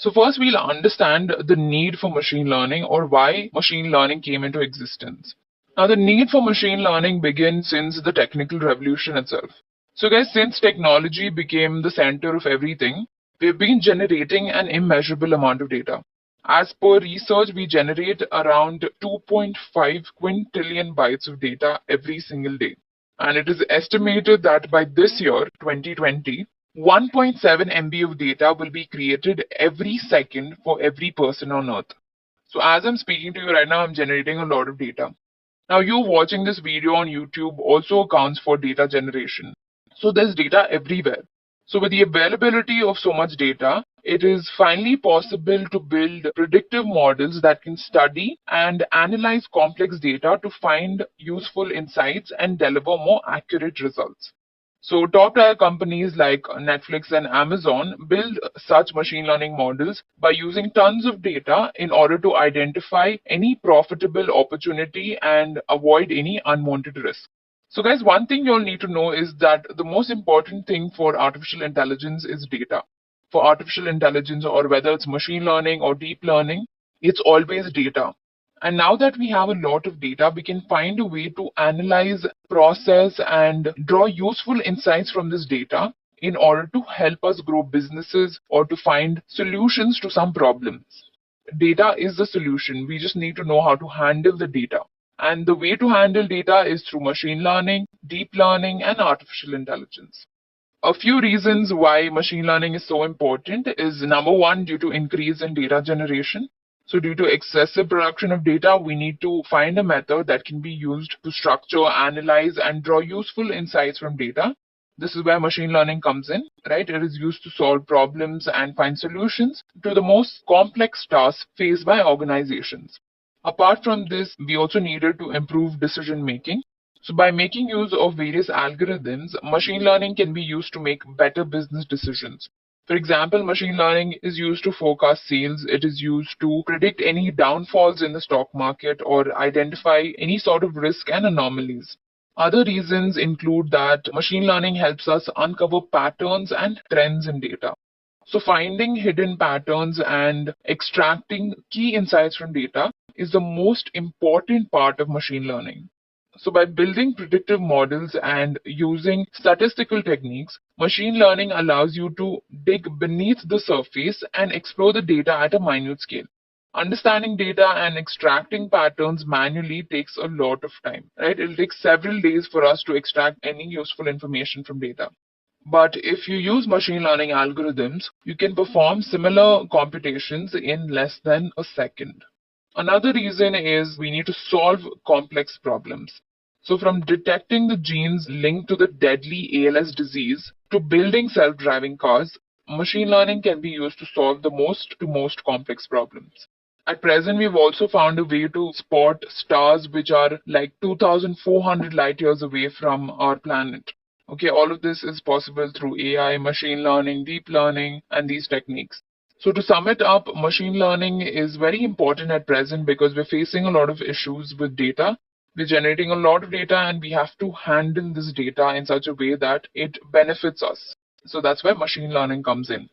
So first we'll understand the need for machine learning or why machine learning came into existence. Now the need for machine learning began since the technical revolution itself. So guys, since technology became the center of everything, we've been generating an immeasurable amount of data. As per research, we generate around 2.5 quintillion bytes of data every single day. And it is estimated that by this year, 2020, 1.7 MB of data will be created every second for every person on Earth. So as I'm speaking to you right now, I'm generating a lot of data. Now you watching this video on YouTube also accounts for data generation. So there's data everywhere. So with the availability of so much data, it is finally possible to build predictive models that can study and analyze complex data to find useful insights and deliver more accurate results. So top tier companies like Netflix and Amazon build such machine learning models by using tons of data in order to identify any profitable opportunity and avoid any unwanted risk. So guys, one thing you'll need to know is that the most important thing for artificial intelligence is data. For artificial intelligence, or whether it's machine learning or deep learning, it's always data. And now that we have a lot of data, we can find a way to analyze, process, and draw useful insights from this data in order to help us grow businesses or to find solutions to some problems. Data is the solution. We just need to know how to handle the data. And the way to handle data is through machine learning, deep learning, and artificial intelligence. A few reasons why machine learning is so important is number one, due to increase in data generation. So due to excessive production of data, we need to find a method that can be used to structure, analyze, and draw useful insights from data. This is where machine learning comes in, right? It is used to solve problems and find solutions to the most complex tasks faced by organizations. Apart from this, we also needed to improve decision making. So by making use of various algorithms, machine learning can be used to make better business decisions. For example, machine learning is used to forecast sales. It is used to predict any downfalls in the stock market or identify any sort of risk and anomalies. Other reasons include that machine learning helps us uncover patterns and trends in data. So finding hidden patterns and extracting key insights from data is the most important part of machine learning. So by building predictive models and using statistical techniques, machine learning allows you to dig beneath the surface and explore the data at a minute scale. Understanding data and extracting patterns manually takes a lot of time, right? It'll take several days for us to extract any useful information from data. But if you use machine learning algorithms, you can perform similar computations in less than a second. Another reason is we need to solve complex problems. So from detecting the genes linked to the deadly ALS disease to building self-driving cars, machine learning can be used to solve the most complex problems. At present, we've also found a way to spot stars which are like 2,400 light years away from our planet. Okay, all of this is possible through AI, machine learning, deep learning, and these techniques. So to sum it up, machine learning is very important at present because we're facing a lot of issues with data. We're generating a lot of data and we have to handle this data in such a way that it benefits us. So that's where machine learning comes in.